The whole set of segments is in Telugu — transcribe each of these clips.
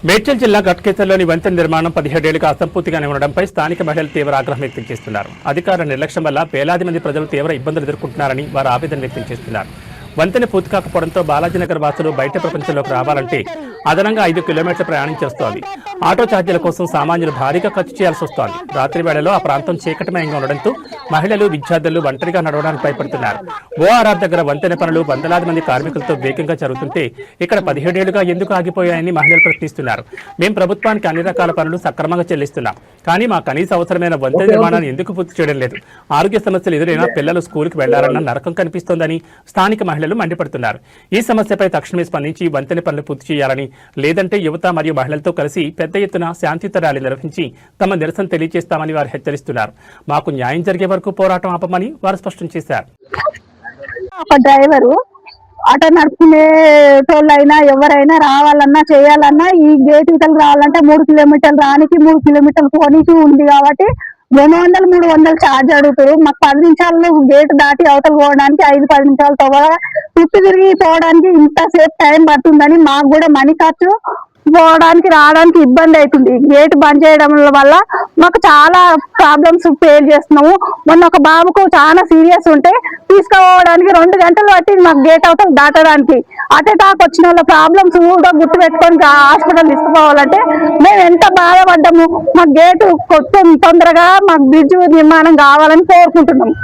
మేడ్చల్ జిల్లా ఘట్కేసర్లోని వంతెన నిర్మాణం 17 ఏళ్లుగా అసంపూర్తిగానే ఉండడంపై స్థానిక మహిళలు తీవ్ర ఆగ్రహం వ్యక్తం చేస్తున్నారు. అధికారుల నిర్లక్ష్యం వల్ల వేలాది మంది ప్రజలు తీవ్ర ఇబ్బందులు ఎదుర్కొంటున్నారని వారు ఆవేదన వ్యక్తం చేస్తున్నారు. వంతెన పూర్తి కాకపోవడంతో బాలాజీనగర్ వాసులు బయట ప్రపంచంలోకి రావాలంటే అదనంగా 5 కిలోమీటర్ల ప్రయాణించి వస్తోంది. ఆటో ఛార్జీల కోసం సామాన్యులు భారీగా ఖర్చు చేయాల్సి వస్తోంది. రాత్రి వేళలో ఆ ప్రాంతం చీకటిమయంగా ఉండడంతో మహిళలు, విద్యార్థులు ఒంటరిగా నడవడానికి భయపడుతున్నారు. ఓఆర్ఆర్ దగ్గర వంతెన పనులు వందలాది మంది కార్మికులతో వేగంగా జరుగుతుంటే ఇక్కడ 17 ఏళ్లుగా ఎందుకు ఆగిపోయాయని మహిళలు ప్రశ్నిస్తున్నారు. మేం ప్రభుత్వానికి అన్ని రకాల పనులు సక్రమంగా చెల్లిస్తున్నాం, కానీ మా కనీస అవసరమైన వంతెన నిర్మాణాన్ని ఎందుకు పూర్తి చేయడం లేదు? ఆరోగ్య సమస్యలు ఎదురైనా పిల్లలు స్కూల్కి వెళ్లారన్న నరకం కనిపిస్తోందని స్థానిక మహిళలు మండిపడుతున్నారు. ఈ సమస్యపై తక్షణమే స్పందించి వంతెన పనులు పూర్తి చేయాలని, లేదంటే యువత మరియు మహిళలతో కలిసి పెద్ద ఎత్తున శాంతియుత ర్యాలీ నిర్వహించి తమ నిరసన తెలియజేస్తామని వారు హెచ్చరిస్తున్నారు. మాకు న్యాయం జరిగే వరకు పోరాటం ఆపమని వారు స్పష్టం చేశారు. డ్రైవరు ఆటో నడుపుకునే టోళ్ళైనా ఎవరైనా రావాలన్నా చేయాలన్నా ఈ గేట్ ఇతలు రావాలంటే 3 కిలోమీటర్లు రానికి 3 కిలోమీటర్లు పోనీకి ఉంది కాబట్టి 200, 300 ఛార్జ్ అడుగుతారు. మాకు 10 నిమిషాలు గేట్ దాటి అవతల పోవడానికి 5-10 నిమిషాలతో చుట్టూ తిరిగి పోవడానికి ఇంతసేపు టైం పడుతుందని మాకు కూడా మనీ ఖర్చు పోవడానికి రావడానికి ఇబ్బంది అవుతుంది. గేట్ బంద్ చేయడం వల్ల మాకు చాలా ప్రాబ్లమ్స్ ఫేస్ చేస్తున్నాము. మొన్న ఒక బాబుకు చాలా సీరియస్ ఉంటే తీసుకుపోవడానికి 2 గంటలు పట్టింది మాకు గేట్ అవతల దాటడానికి. అటాక్ వచ్చిన వాళ్ళ ప్రాబ్లమ్స్ కూడా గుర్తు పెట్టుకొని హాస్పిటల్ తీసుకుపోవాలంటే మేము ఎంత బాధపడ్డాము. మాకు గేటు తొందరగా మాకు బ్రిడ్జ్ నిర్మాణం కావాలని కోరుకుంటున్నాము.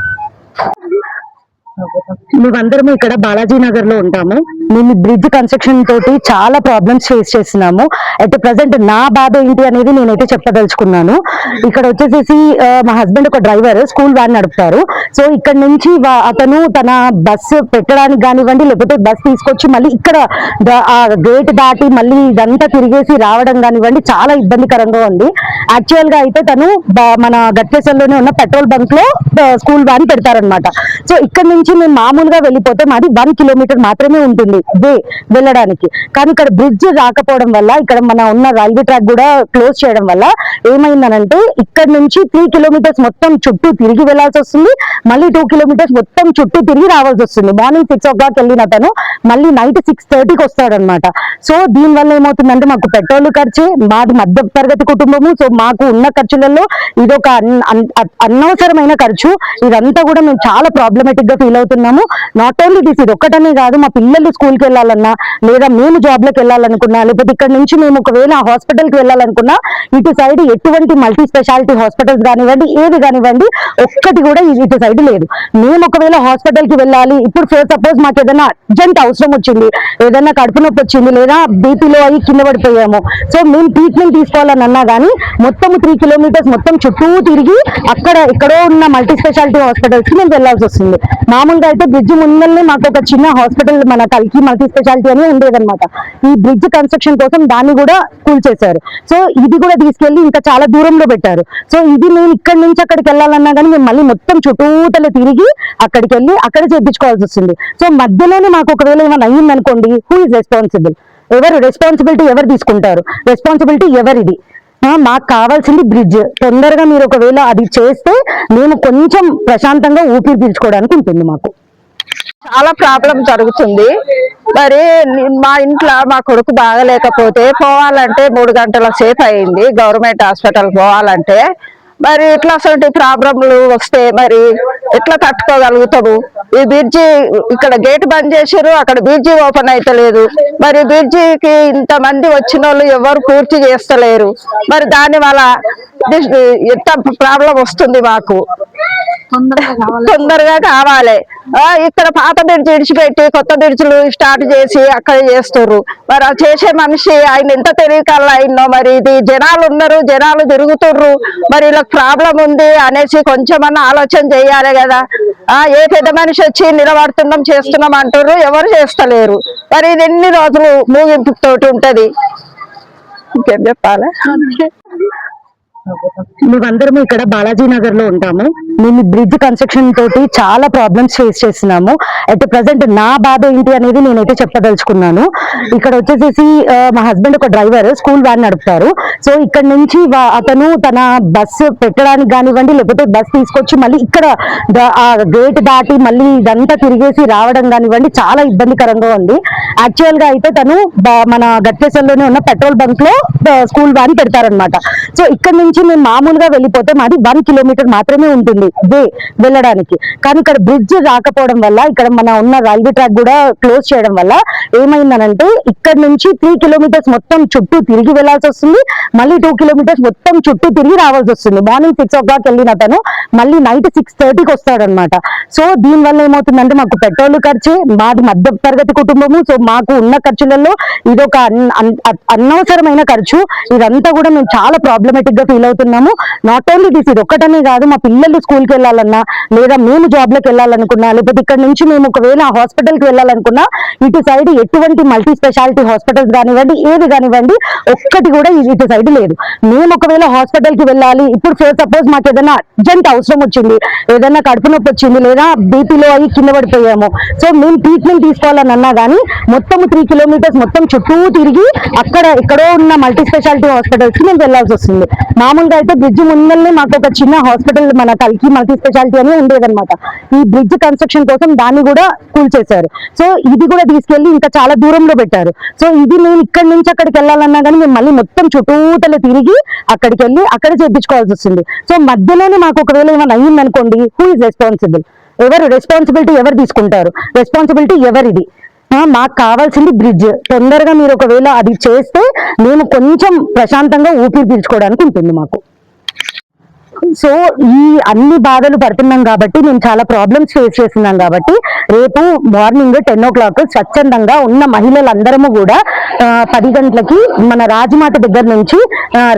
మేమందరము ఇక్కడ బాలాజీ నగర్ లో ఉంటాము. మేము బ్రిడ్జ్ కన్స్ట్రక్షన్ తోటి చాలా ప్రాబ్లమ్స్ ఫేస్ చేస్తున్నాము. అట్ ప్రెసెంట్ నా బాధ ఏంటి అనేది నేనైతే చెప్పదలుచుకున్నాను. ఇక్కడ వచ్చేసేసి మా హస్బెండ్ ఒక డ్రైవర్, స్కూల్ వ్యాన్ నడుపుతారు. సో ఇక్కడ నుంచి అతను తన బస్సు పెట్టడానికి కానివ్వండి, లేకపోతే బస్ తీసుకొచ్చి మళ్ళీ ఇక్కడ ఆ గేట్ దాటి మళ్ళీ ఇదంతా తిరిగేసి రావడం కానివ్వండి చాలా ఇబ్బందికరంగా ఉంది. యాక్చువల్ గా అయితే తను మన గట్కేసర్లోనే ఉన్న పెట్రోల్ బంక్ లో స్కూల్ వ్యాన్ పెడతారనమాట. సో ఇక్కడ నుంచి మేము మామూలుగా వెళ్ళిపోతే మాది 1 కిలోమీటర్ మాత్రమే ఉంటుంది వెళ్ళడానికి. కానీ ఇక్కడ బ్రిడ్జ్ రాకపోవడం వల్ల, ఇక్కడ మన ఉన్న రైల్వే ట్రాక్ కూడా క్లోజ్ చేయడం వల్ల ఏమైందనంటే ఇక్కడ నుంచి 3 కిలోమీటర్స్ మొత్తం చుట్టూ తిరిగి వెళ్లాల్సి వస్తుంది. మళ్ళీ 2 కిలోమీటర్స్ మొత్తం చుట్టూ తిరిగి రావాల్సి వస్తుంది. మార్నింగ్ 6 o'clock వెళ్ళిన తను మళ్ళీ నైట్ 6:30కి వస్తాడనమాట. సో దీని వల్ల ఏమవుతుందంటే మాకు పెట్రోల్ ఖర్చే, మాది మధ్య తరగతి కుటుంబము. సో మాకు ఉన్న ఖర్చులలో ఇదొక అనవసరమైన ఖర్చు. ఇదంతా కూడా మేము చాలా ప్రాబ్లమేటిక్ గా ఫీల్ అవుతున్నాము. నాట్ ఓన్లీ దిస్, ఇది ఒక్కటనే కాదు, మా పిల్లలు స్కూల్కి వెళ్ళాలన్నా, లేదా మేము జాబ్లకు వెళ్ళాలనుకున్నా, లేకపోతే ఇక్కడ నుంచి మేము ఒకవేళ హాస్పిటల్కి వెళ్ళాలనుకున్నా, ఇటు సైడ్ ఎటువంటి మల్టీ స్పెషాలిటీ హాస్పిటల్స్ కానివ్వండి, ఏది కానివ్వండి, ఒక్కటి కూడా ఇటు సైడ్ లేదు. మేము ఒకవేళ హాస్పిటల్కి వెళ్ళాలి, ఇప్పుడు సపోజ్ మాకు ఏదైనా అర్జెంట్ అవసరం వచ్చింది, ఏదైనా కడుపు నొప్పి వచ్చింది, లేదా బీపీలో అయ్యి కింద పడిపోయాము, సో మేము ట్రీట్మెంట్ తీసుకోవాలని అన్నా కానీ మొత్తం 3 కిలోమీటర్స్ మొత్తం చుట్టూ తిరిగి అక్కడ ఎక్కడో ఉన్న మల్టీ స్పెషాలిటీ హాస్పిటల్స్ కి మేము వెళ్లాల్సి వస్తుంది. మామూలుగా అయితే బ్రిడ్జ్ ముందల్ని మాకు ఒక చిన్న హాస్పిటల్, మన కల్కి మల్టీ స్పెషాలిటీ అని ఉండేదన్నమాట. ఈ బ్రిడ్జ్ కన్స్ట్రక్షన్ కోసం దాన్ని కూడా కూల్చేశారు. సో ఇది కూడా తీసుకెళ్లి ఇంకా చాలా దూరంలో పెట్టారు. సో ఇది మేము ఇక్కడ నుంచి అక్కడికి వెళ్ళాలన్నా కానీ మేము మళ్ళీ మొత్తం చుట్టూతలు తిరిగి అక్కడికి వెళ్ళి అక్కడ చేయించుకోవాల్సి వస్తుంది. సో మధ్యలోనే మాకు ఒకవేళ ఏమైనా అయ్యిందనుకోండి, హూ ఇస్ రెస్పాన్సిబుల్? ఎవరు రెస్పాన్సిబిలిటీ ఎవరు తీసుకుంటారు? రెస్పాన్సిబిలిటీ ఎవరిది? మాకు కావాల్సింది బ్రిడ్జ్. తొందరగా మీరు ఒకవేళ అది చేస్తే మేము కొంచెం ప్రశాంతంగా ఊపిరి పీల్చుకోవడానికి ఉంటుంది. మాకు చాలా ప్రాబ్లం జరుగుతుంది. మరి మా ఇంట్లో మా కొడుకు బాగలేకపోతే పోవాలంటే 3 గంటల సేపు అయింది గవర్నమెంట్ హాస్పిటల్ పోవాలంటే. మరి ఇట్లా అసలు ప్రాబ్లంలు వస్తే మరి ఎట్లా తట్టుకోగలుగుతాము? ఈ బ్రిడ్జి ఇక్కడ గేట్ బంద్ చేసారు, అక్కడ బ్రిడ్జి ఓపెన్ అయితలేదు. మరి బ్రిడ్జికి ఇంతమంది వచ్చిన వాళ్ళు ఎవరు పూర్తి చేస్తలేరు. మరి దాని వల్ల ఎంత ప్రాబ్లం వస్తుంది మాకు. తొందరగా కావాలి. ఇక్కడ పాత బ్రిడ్జ్ విడిచిపెట్టి కొత్త బ్రిడ్జ్లు స్టార్ట్ చేసి అక్కడ చేస్తుర్రు. మరి ఆ చేసే మనిషి ఆయన ఎంత తెలియకల్లా అయినో. మరి ఇది జనాలు ఉన్నారు, జనాలు తిరుగుతుర్రు, మరి ఇలా ప్రాబ్లం ఉంది అనేసి కొంచెమన్నా ఆలోచన చేయాలి కదా. ఏ పెద్ద మనిషి వచ్చి నిలబడుతున్నాం చేస్తున్నాం అంటారు, ఎవరు చేస్తలేరు. మరి ఇది ఎన్ని రోజులు ముగింపు తోటి ఉంటది? ఇంకేం చెప్పాలి? మేమందరము ఇక్కడ బాలాజీ నగర్ లో ఉంటాము. మేము బ్రిడ్జ్ కన్స్ట్రక్షన్ తోటి చాలా ప్రాబ్లమ్స్ ఫేస్ చేస్తున్నాము. అట్ ప్రెసెంట్ నా బాధ ఏంటి అనేది నేనైతే చెప్పదలుచుకున్నాను. ఇక్కడ వచ్చేసేసి మా హస్బెండ్ ఒక డ్రైవర్, స్కూల్ వ్యాన్ నడుపుతారు. సో ఇక్కడ నుంచి అతను తన బస్సు పెట్టడానికి కానివ్వండి, లేకపోతే బస్ తీసుకొచ్చి మళ్ళీ ఇక్కడ ఆ గేట్ దాటి మళ్ళీ ఇదంతా తిరిగేసి రావడం కానివ్వండి చాలా ఇబ్బందికరంగా ఉంది. యాక్చువల్ గా అయితే తను మన గట్కేసర్లోనే ఉన్న పెట్రోల్ బంక్ లో స్కూల్ వ్యాన్ పెడతారనమాట. సో ఇక్కడ నుంచి మేము మామూలుగా వెళ్ళిపోతే మాది 1 కిలోమీటర్ మాత్రమే ఉంటుంది వెళ్ళడానికి. కానీ ఇక్కడ బ్రిడ్జ్ రాకపోవడం వల్ల, ఇక్కడ మన ఉన్న రైల్వే ట్రాక్ కూడా క్లోజ్ చేయడం వల్ల ఏమైందనంటే ఇక్కడ నుంచి 3 కిలోమీటర్స్ మొత్తం చుట్టూ తిరిగి వెళ్లాల్సి వస్తుంది. మళ్ళీ 2 కిలోమీటర్స్ మొత్తం చుట్టూ తిరిగి రావాల్సి వస్తుంది. మార్నింగ్ 6 o'clock వెళ్ళిన తను మళ్ళీ నైట్ 6:30కి వస్తాడనమాట. సో దీని వల్ల ఏమవుతుందంటే మాకు పెట్రోల్ ఖర్చే, మాది మధ్య తరగతి కుటుంబము. సో మాకు ఉన్న ఖర్చులలో ఇదొక అనవసరమైన ఖర్చు. ఇదంతా కూడా మేము చాలా ప్రాబ్లమేటిక్ గా ఫీల్ అవుతున్నాము. నాట్ ఓన్లీ దిస్, ఇది ఒక్కటనే కాదు, మా పిల్లలు స్కూల్కి వెళ్ళాలన్నా, లేదా మేము జాబ్లకు వెళ్ళాలనుకున్నా, లేకపోతే ఇక్కడ నుంచి మేము ఒకవేళ హాస్పిటల్ కి వెళ్ళాలనుకున్నా, ఇటు సైడ్ ఎటువంటి మల్టీ స్పెషాలిటీ హాస్పిటల్స్ కానివ్వండి, ఏది కానివ్వండి, ఒక్కటి కూడా ఇటు సైడ్ లేదు. మేము ఒకవేళ హాస్పిటల్ కి వెళ్ళాలి, ఇప్పుడు సపోజ్ మాకు ఏదైనా అర్జెంట్ అవసరం వచ్చింది, ఏదైనా కడుపు నొప్పి వచ్చింది, లేదా బీపీలో అయ్యి కింద పడిపోయాము, సో మేము ట్రీట్మెంట్ తీసుకోవాలని అన్నా కానీ మొత్తం 3 కిలోమీటర్స్ మొత్తం చుట్టూ తిరిగి అక్కడ ఎక్కడో ఉన్న మల్టీ స్పెషాలిటీ హాస్పిటల్స్ కి మేము వెళ్లాల్సి వస్తుంది. మామూలుగా అయితే బ్రిడ్జ్ ముందరనే మాకు ఒక చిన్న హాస్పిటల్, మన కల్కి మల్టీ స్పెషాలిటీ అని ఉండేదన్నమాట. ఈ బ్రిడ్జ్ కన్స్ట్రక్షన్ కోసం దాన్ని కూడా కూల్చేశారు. సో ఇది కూడా తీసుకెళ్లి ఇంకా చాలా దూరంలో పెట్టారు. సో ఇది మేము ఇక్కడ నుంచి అక్కడికి వెళ్ళాలన్నా కానీ మేము మళ్ళీ మొత్తం చుట్టూతల తిరిగి అక్కడికి వెళ్ళి అక్కడ చేయించుకోవాల్సి వస్తుంది. సో మధ్యలోనే మాకు ఒకవేళ ఏమైనా అయ్యిందనుకోండి, హూ ఇస్ రెస్పాన్సిబుల్? ఎవరు రెస్పాన్సిబిలిటీ, ఎవరు తీసుకుంటారు రెస్పాన్సిబిలిటీ? ఎవరిది? మాకు కావాల్సింది బ్రిడ్జ్. తొందరగా మీరు ఒకవేళ అది చేస్తే మేము కొంచెం ప్రశాంతంగా ఊపిరి పీల్చుకోవడానికి ఉంటుంది మాకు. సో ఈ అన్ని బాధలు పడుతున్నాం కాబట్టి, మేము చాలా ప్రాబ్లమ్స్ ఫేస్ చేస్తున్నాం కాబట్టి, రేపు మార్నింగ్ 10 o'clock స్వచ్ఛందంగా ఉన్న మహిళలందరము కూడా 10 గంటలకి మన రాజమాత దగ్గర నుంచి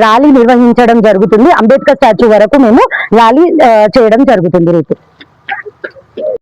ర్యాలీ నిర్వహించడం జరుగుతుంది. అంబేద్కర్ స్టాచ్యూ వరకు మేము ర్యాలీ చేయడం జరుగుతుంది రేపు.